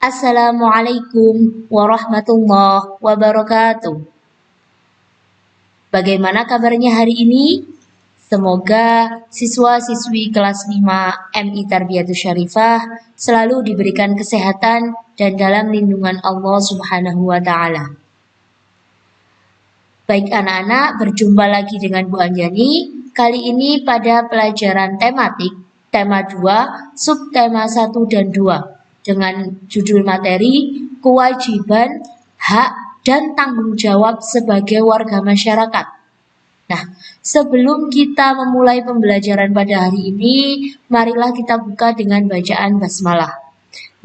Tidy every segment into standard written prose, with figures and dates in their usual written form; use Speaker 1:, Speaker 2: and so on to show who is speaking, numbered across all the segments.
Speaker 1: Assalamualaikum warahmatullahi wabarakatuh. Bagaimana kabarnya hari ini? Semoga siswa-siswi kelas 5 MI Tarbiyatus Syarifah selalu diberikan kesehatan dan dalam lindungan Allah Subhanahu wa taala. Baik anak-anak, berjumpa lagi dengan Bu Anjani. Kali ini pada pelajaran tematik tema 2, subtema 1 dan 2 dengan judul materi kewajiban, hak, dan tanggung jawab sebagai warga masyarakat. Nah, sebelum kita memulai pembelajaran pada hari ini, marilah kita buka dengan bacaan basmalah.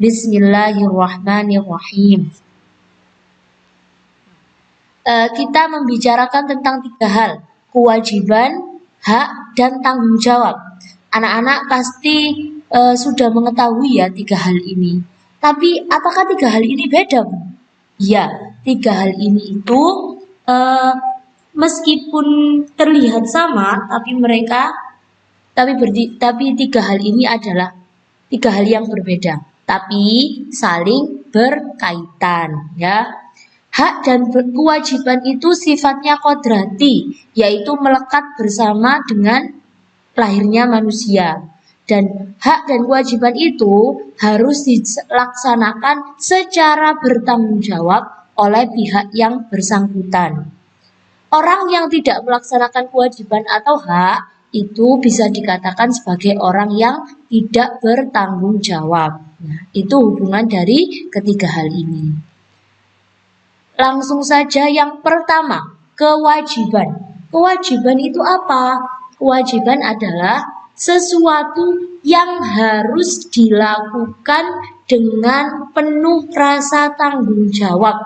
Speaker 1: Bismillahirrahmanirrahim. Kita membicarakan tentang 3 hal, kewajiban, hak, dan tanggung jawab. Anak-anak pasti sudah mengetahui ya 3 hal ini. Tapi apakah 3 hal ini beda, Bu? Ya, 3 hal ini itu meskipun terlihat sama, tapi 3 hal ini adalah 3 hal yang berbeda, tapi saling berkaitan, ya. Hak dan kewajiban itu sifatnya kodrati, yaitu melekat bersama dengan lahirnya manusia. Dan hak dan kewajiban itu harus dilaksanakan secara bertanggung jawab oleh pihak yang bersangkutan. Orang yang tidak melaksanakan kewajiban atau hak itu bisa dikatakan sebagai orang yang tidak bertanggung jawab. Nah, itu hubungan dari ketiga hal ini. Langsung saja yang pertama, kewajiban. Kewajiban itu apa? Kewajiban adalah sesuatu yang harus dilakukan dengan penuh rasa tanggung jawab.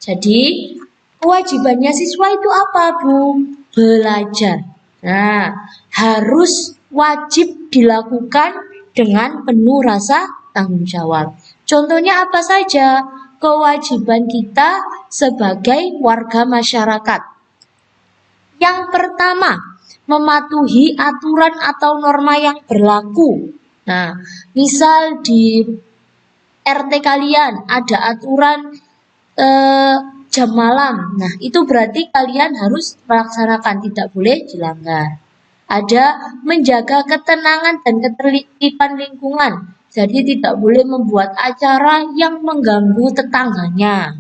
Speaker 1: Jadi, kewajibannya siswa itu apa, Bu? Belajar. Nah, harus wajib dilakukan dengan penuh rasa tanggung jawab. Contohnya apa saja? Kewajiban kita sebagai warga masyarakat. Yang pertama, mematuhi aturan atau norma yang berlaku. Nah, misal di RT kalian ada aturan jam malam. Nah, itu berarti kalian harus melaksanakan, tidak boleh dilanggar. Ada menjaga ketenangan dan ketertiban lingkungan. Jadi tidak boleh membuat acara yang mengganggu tetangganya.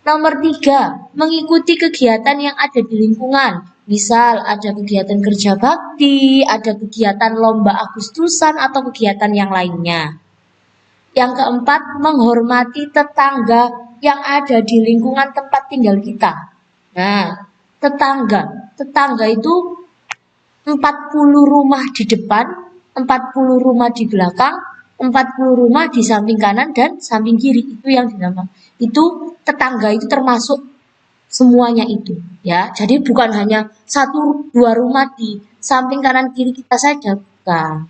Speaker 1: Nomor 3, mengikuti kegiatan yang ada di lingkungan. Misal ada kegiatan kerja bakti, ada kegiatan lomba Agustusan atau kegiatan yang lainnya. Yang keempat, menghormati tetangga yang ada di lingkungan tempat tinggal kita. Nah, tetangga itu 40 rumah di depan, 40 rumah di belakang, 40 rumah di samping kanan dan samping kiri. Itu yang dinamakan. Itu tetangga itu termasuk semuanya itu, ya. Jadi bukan hanya 1-2 rumah di samping kanan kiri kita saja, bukan.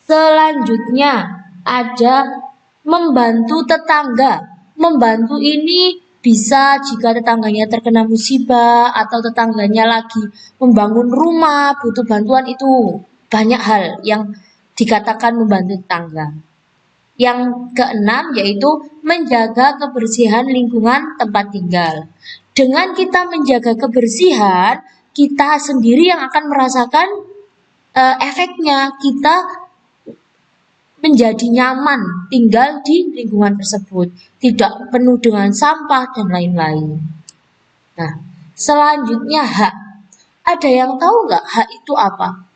Speaker 1: Selanjutnya ada membantu tetangga. Membantu ini bisa jika tetangganya terkena musibah atau tetangganya lagi membangun rumah, butuh bantuan, itu banyak hal yang dikatakan membantu tetangga. Yang keenam yaitu menjaga kebersihan lingkungan tempat tinggal. Dengan kita menjaga kebersihan, kita sendiri yang akan merasakan efeknya. Kita menjadi nyaman tinggal di lingkungan tersebut, tidak penuh dengan sampah dan lain-lain. Nah, selanjutnya hak. Ada yang tahu nggak hak itu apa?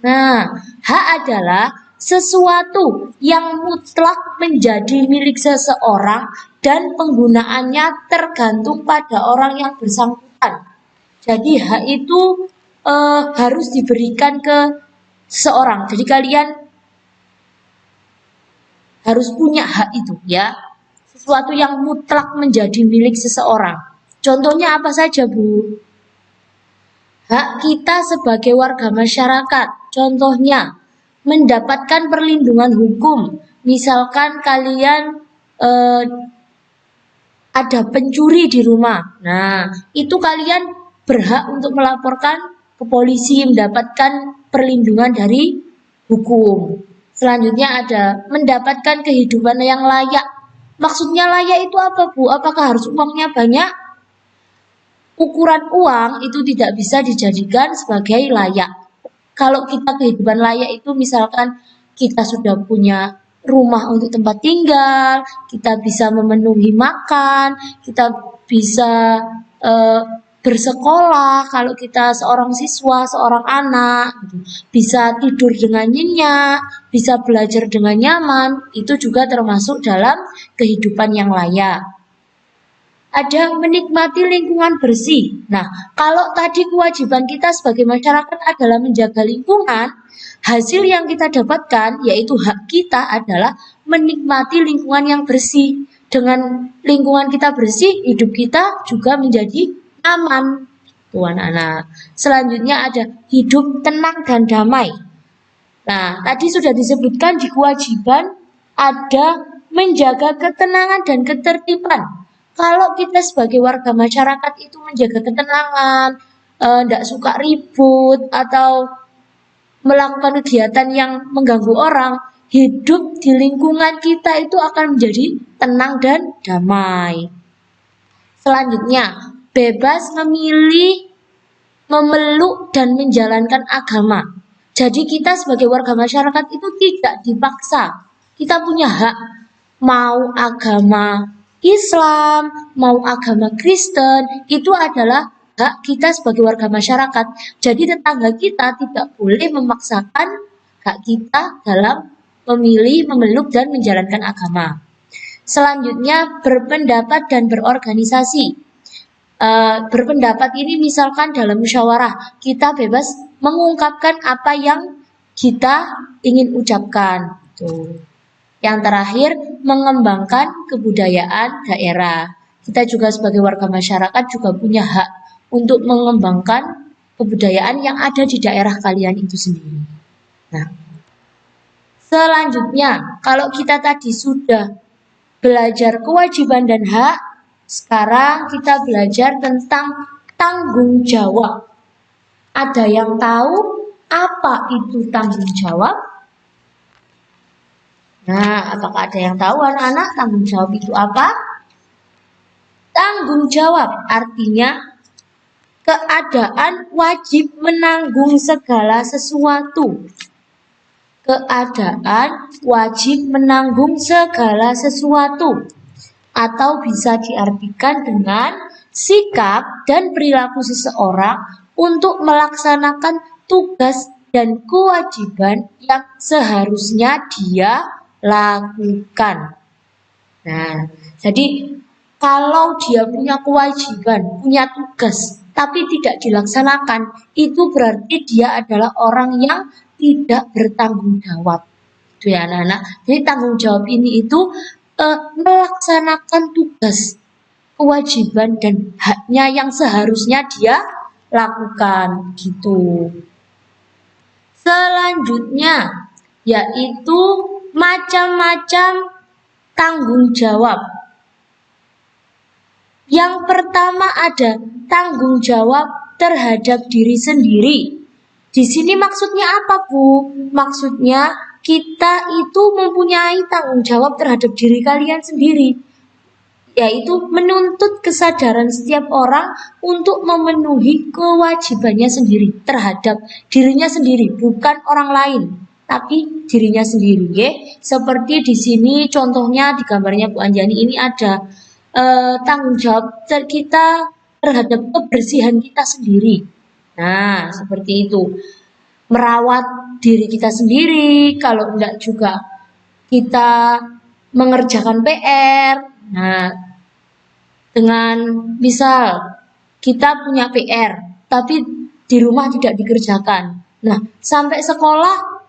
Speaker 1: Nah, hak adalah sesuatu yang mutlak menjadi milik seseorang dan penggunaannya tergantung pada orang yang bersangkutan. Jadi hak itu harus diberikan ke seseorang. Jadi kalian harus punya hak itu, ya. Sesuatu yang mutlak menjadi milik seseorang. Contohnya apa saja, Bu? Hak kita sebagai warga masyarakat. Contohnya mendapatkan perlindungan hukum. Misalkan kalian ada pencuri di rumah. Nah, itu kalian berhak untuk melaporkan ke polisi, mendapatkan perlindungan dari hukum. Selanjutnya ada mendapatkan kehidupan yang layak. Maksudnya layak itu apa, Bu? Apakah harus uangnya banyak? Ukuran uang itu tidak bisa dijadikan sebagai layak. Kalau kita kehidupan layak itu misalkan kita sudah punya rumah untuk tempat tinggal, kita bisa memenuhi makan, kita bisa eh, bersekolah kalau kita seorang siswa, seorang anak, gitu. Bisa tidur dengan nyenyak, bisa belajar dengan nyaman, itu juga termasuk dalam kehidupan yang layak. Ada menikmati lingkungan bersih. Nah, kalau tadi kewajiban kita sebagai masyarakat adalah menjaga lingkungan, hasil yang kita dapatkan yaitu hak kita adalah menikmati lingkungan yang bersih. Dengan lingkungan kita bersih, hidup kita juga menjadi aman. Tuh anak-anak. Selanjutnya ada hidup tenang dan damai. Nah, tadi sudah disebutkan di kewajiban ada menjaga ketenangan dan ketertiban. Kalau kita sebagai warga masyarakat itu menjaga ketenangan, tidak suka ribut atau melakukan kegiatan yang mengganggu orang, hidup di lingkungan kita itu akan menjadi tenang dan damai. Selanjutnya, bebas memilih, memeluk dan menjalankan agama. Jadi kita sebagai warga masyarakat itu tidak dipaksa. Kita punya hak mau agama Islam, mau agama Kristen, itu adalah hak kita sebagai warga masyarakat. Jadi tetangga kita tidak boleh memaksakan hak kita dalam memilih, memeluk, dan menjalankan agama. Selanjutnya, berpendapat dan berorganisasi. Berpendapat ini misalkan dalam musyawarah, kita bebas mengungkapkan apa yang kita ingin ucapkan. Tuh. Yang terakhir, mengembangkan kebudayaan daerah. Kita juga sebagai warga masyarakat juga punya hak untuk mengembangkan kebudayaan yang ada di daerah kalian itu sendiri. Nah, selanjutnya, kalau kita tadi sudah belajar kewajiban dan hak, sekarang kita belajar tentang tanggung jawab. Ada yang tahu apa itu tanggung jawab? Nah, apakah ada yang tahu anak-anak tanggung jawab itu apa? Tanggung jawab artinya keadaan wajib menanggung segala sesuatu. Keadaan wajib menanggung segala sesuatu. Atau bisa diartikan dengan sikap dan perilaku seseorang untuk melaksanakan tugas dan kewajiban yang seharusnya dia lakukan. Nah, jadi kalau dia punya kewajiban, punya tugas, tapi tidak dilaksanakan, itu berarti dia adalah orang yang tidak bertanggung jawab. Itu ya anak-anak. Jadi tanggung jawab ini itu melaksanakan tugas, kewajiban dan haknya yang seharusnya dia lakukan gitu. Selanjutnya yaitu macam-macam tanggung jawab. Yang pertama ada tanggung jawab terhadap diri sendiri. Di sini maksudnya apa, Bu? Maksudnya kita itu mempunyai tanggung jawab terhadap diri kalian sendiri, yaitu menuntut kesadaran setiap orang untuk memenuhi kewajibannya sendiri terhadap dirinya sendiri, bukan orang lain, tapi dirinya sendiri, ya. Seperti di sini contohnya di gambarnya Bu Anjani ini ada tanggung jawab kita terhadap kebersihan kita sendiri. Nah, seperti itu. Merawat diri kita sendiri, kalau enggak juga kita mengerjakan PR. Nah, dengan misal kita punya PR, tapi di rumah tidak dikerjakan. Nah, sampai sekolah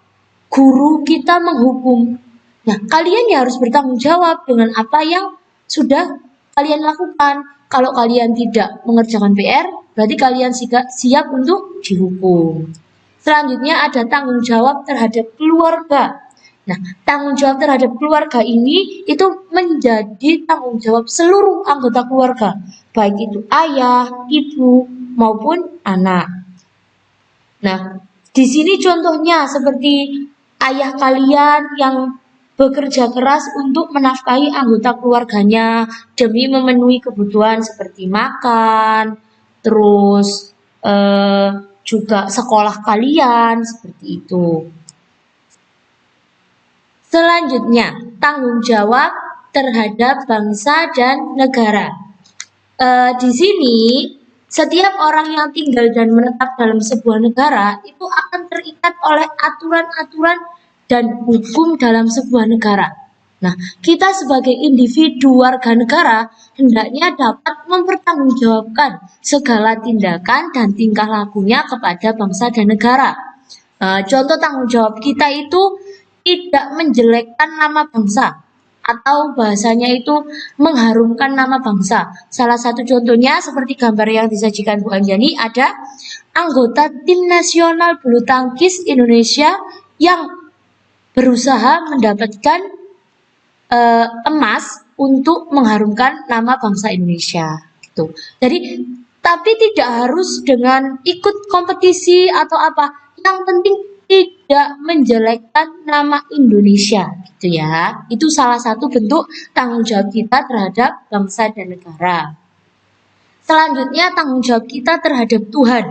Speaker 1: guru kita menghukum. Nah, kalian ya harus bertanggung jawab dengan apa yang sudah kalian lakukan. Kalau kalian tidak mengerjakan PR, berarti kalian siap untuk dihukum. Selanjutnya ada tanggung jawab terhadap keluarga. Nah, tanggung jawab terhadap keluarga ini itu menjadi tanggung jawab seluruh anggota keluarga, baik itu ayah, ibu, maupun anak. Nah, di sini contohnya seperti ayah kalian yang bekerja keras untuk menafkahi anggota keluarganya demi memenuhi kebutuhan seperti makan, terus juga sekolah kalian, seperti itu. Selanjutnya, tanggung jawab terhadap bangsa dan negara. Di sini, setiap orang yang tinggal dan menetap dalam sebuah negara itu akan terikat oleh aturan-aturan dan hukum dalam sebuah negara. Nah, kita sebagai individu warga negara hendaknya dapat mempertanggungjawabkan segala tindakan dan tingkah lakunya kepada bangsa dan negara. Contoh tanggung jawab kita itu tidak menjelekkan nama bangsa atau bahasanya itu mengharumkan nama bangsa. Salah satu contohnya seperti gambar yang disajikan Bu Anjani, ada anggota tim nasional bulu tangkis Indonesia yang berusaha mendapatkan emas untuk mengharumkan nama bangsa Indonesia. Gitu. Jadi tapi tidak harus dengan ikut kompetisi atau apa. Yang penting tidak menjelekkan nama Indonesia, gitu ya. Itu salah satu bentuk tanggung jawab kita terhadap bangsa dan negara. Selanjutnya tanggung jawab kita terhadap Tuhan.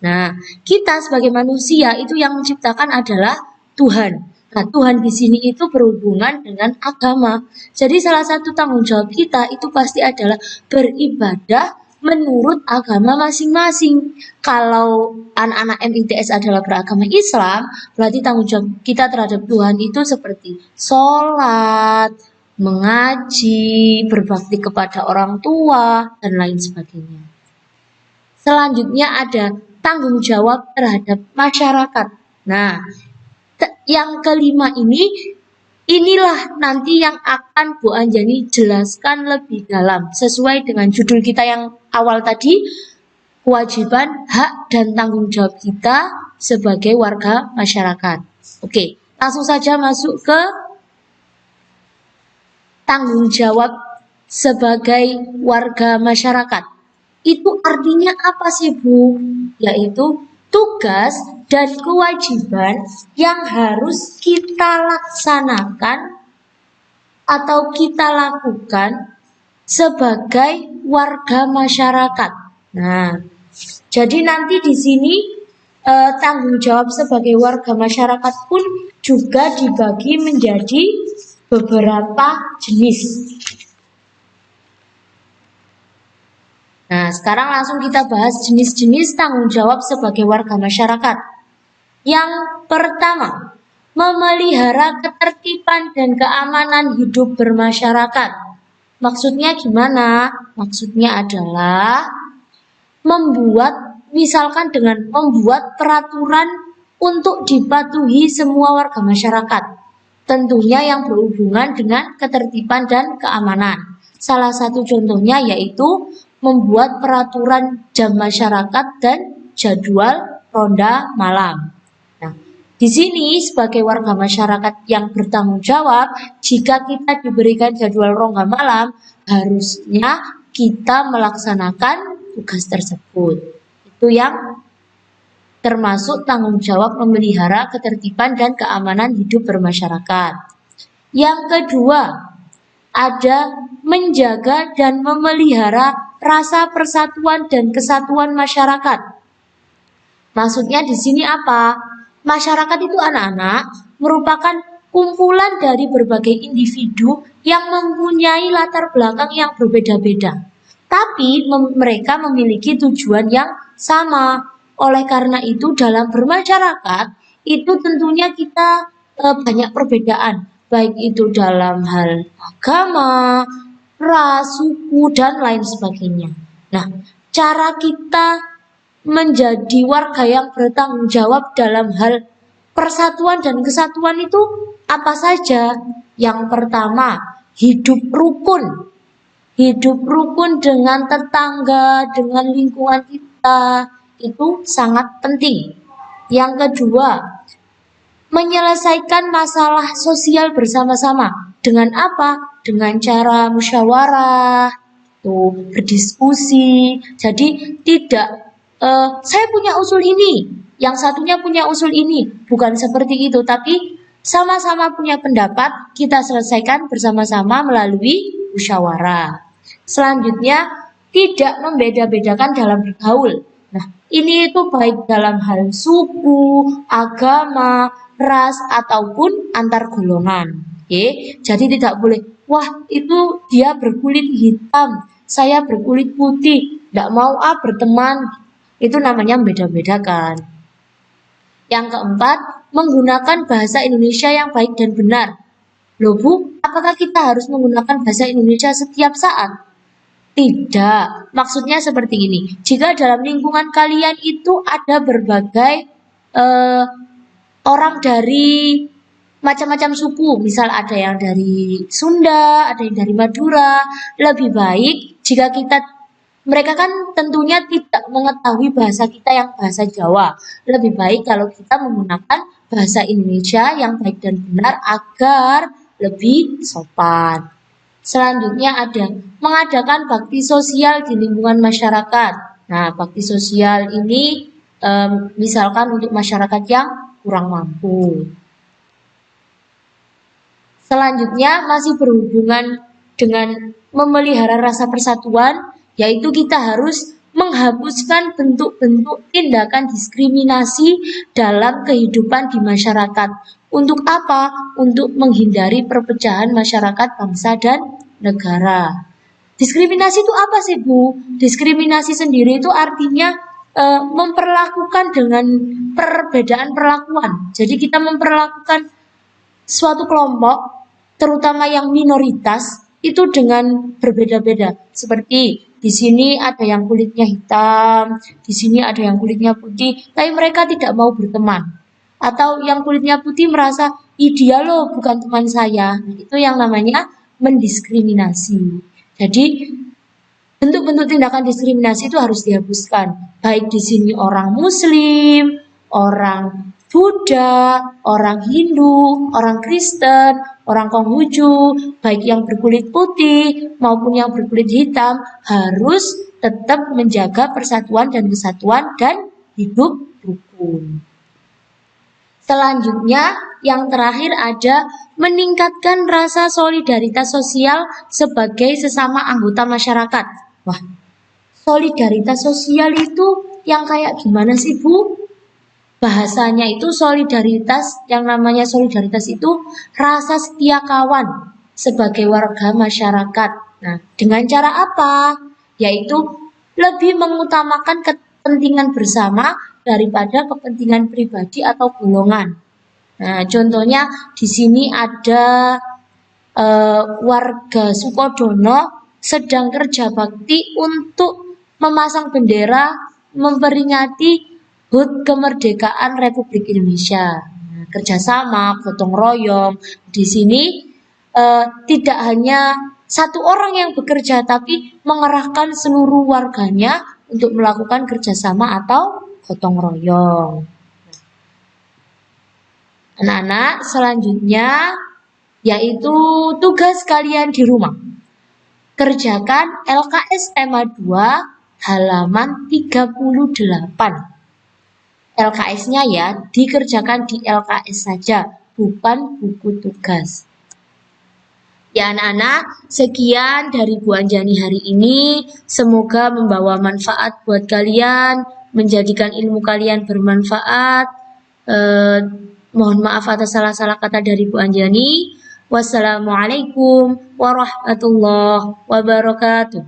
Speaker 1: Nah, kita sebagai manusia itu yang menciptakan adalah Tuhan. Nah, Tuhan di sini itu berhubungan dengan agama. Jadi salah satu tanggung jawab kita itu pasti adalah beribadah menurut agama masing-masing. Kalau anak-anak MITS adalah beragama Islam, berarti tanggung jawab kita terhadap Tuhan itu seperti sholat, mengaji, berbakti kepada orang tua, dan lain sebagainya. Selanjutnya ada tanggung jawab terhadap masyarakat. Nah, yang kelima inilah nanti yang akan Bu Anjani jelaskan lebih dalam sesuai dengan judul kita yang awal tadi, kewajiban, hak, dan tanggung jawab kita sebagai warga masyarakat. Oke, langsung saja masuk ke tanggung jawab sebagai warga masyarakat. Itu artinya apa sih Bu? Yaitu tugas dan kewajiban yang harus kita laksanakan atau kita lakukan sebagai warga masyarakat. Nah, jadi nanti di sini tanggung jawab sebagai warga masyarakat pun juga dibagi menjadi beberapa jenis. Nah, sekarang langsung kita bahas jenis-jenis tanggung jawab sebagai warga masyarakat. Yang pertama, memelihara ketertiban dan keamanan hidup bermasyarakat. Maksudnya gimana? Maksudnya adalah misalkan dengan membuat peraturan untuk dipatuhi semua warga masyarakat. Tentunya yang berhubungan dengan ketertiban dan keamanan. Salah satu contohnya yaitu membuat peraturan jam masyarakat dan jadwal ronda malam. Nah, di sini sebagai warga masyarakat yang bertanggung jawab, jika kita diberikan jadwal ronda malam, harusnya kita melaksanakan tugas tersebut. Itu yang termasuk tanggung jawab memelihara ketertiban dan keamanan hidup bermasyarakat. Yang kedua, ada menjaga dan memelihara rasa persatuan dan kesatuan masyarakat. Maksudnya di sini apa? Masyarakat itu anak-anak merupakan kumpulan dari berbagai individu yang mempunyai latar belakang yang berbeda-beda. Tapi mereka memiliki tujuan yang sama. Oleh karena itu dalam bermasyarakat itu tentunya kita banyak perbedaan. Baik itu dalam hal agama, ras, suku, dan lain sebagainya. Nah, cara kita menjadi warga yang bertanggung jawab dalam hal persatuan dan kesatuan itu apa saja? Yang pertama, hidup rukun. Hidup rukun dengan tetangga, dengan lingkungan kita, itu sangat penting. Yang kedua, menyelesaikan masalah sosial bersama-sama. Dengan apa? Dengan cara musyawarah, berdiskusi. Jadi tidak saya punya usul ini, yang satunya punya usul ini. Bukan seperti itu, tapi Sama-sama punya pendapat, kita selesaikan bersama-sama melalui musyawarah. Selanjutnya, tidak membeda-bedakan dalam bergaul. Nah, ini itu baik dalam hal suku, agama, ras, ataupun antar golongan. Oke, jadi tidak boleh, wah itu dia berkulit hitam, saya berkulit putih, tidak mau berteman. Itu namanya membeda-bedakan. Yang keempat, menggunakan bahasa Indonesia yang baik dan benar. Loh Bu, apakah kita harus menggunakan bahasa Indonesia setiap saat? Tidak, maksudnya seperti ini. Jika dalam lingkungan kalian itu ada berbagai orang dari macam-macam suku, misal ada yang dari Sunda, ada yang dari Madura, lebih baik jika mereka kan tentunya tidak mengetahui bahasa kita yang bahasa Jawa. Lebih baik kalau kita menggunakan bahasa Indonesia yang baik dan benar agar lebih sopan. Selanjutnya ada mengadakan bakti sosial di lingkungan masyarakat. Nah, bakti sosial ini misalkan untuk masyarakat yang kurang mampu. Selanjutnya masih berhubungan dengan memelihara rasa persatuan, yaitu kita harus menghapuskan bentuk-bentuk tindakan diskriminasi dalam kehidupan di masyarakat. Untuk apa? Untuk menghindari perpecahan masyarakat, bangsa, dan negara. Diskriminasi itu apa sih Bu? Diskriminasi sendiri itu artinya memperlakukan dengan perbedaan perlakuan. Jadi kita memperlakukan suatu kelompok, terutama yang minoritas, itu dengan berbeda-beda. Seperti di sini ada yang kulitnya hitam, di sini ada yang kulitnya putih, tapi mereka tidak mau berteman. Atau yang kulitnya putih merasa, ih dia loh bukan teman saya. Itu yang namanya mendiskriminasi. Jadi bentuk-bentuk tindakan diskriminasi itu harus dihapuskan. Baik di sini orang Muslim, orang Buddha, orang Hindu, orang Kristen, orang Konghucu, baik yang berkulit putih maupun yang berkulit hitam harus tetap menjaga persatuan dan kesatuan dan hidup rukun. Selanjutnya, yang terakhir ada meningkatkan rasa solidaritas sosial sebagai sesama anggota masyarakat. Wah, solidaritas sosial itu yang kayak gimana sih Bu? Bahasanya itu solidaritas, yang namanya solidaritas itu rasa setia kawan sebagai warga masyarakat. Nah, dengan cara apa? Yaitu lebih mengutamakan kepentingan bersama daripada kepentingan pribadi atau golongan. Nah, contohnya di sini ada warga Sukodono sedang kerja bakti untuk memasang bendera memperingati HUT kemerdekaan Republik Indonesia. Nah, kerjasama, gotong royong. Di sini tidak hanya satu orang yang bekerja, tapi mengerahkan seluruh warganya untuk melakukan kerjasama atau gotong royong. Anak-anak, selanjutnya yaitu tugas kalian di rumah. Kerjakan LKS tema 2 halaman 38. LKS-nya ya dikerjakan di LKS saja, bukan buku tugas. Ya anak-anak, sekian dari Bu Anjani hari ini. Semoga membawa manfaat buat kalian, menjadikan ilmu kalian bermanfaat. Mohon maaf atas salah-salah kata dari Bu Anjani. Wassalamualaikum warahmatullahi wabarakatuh.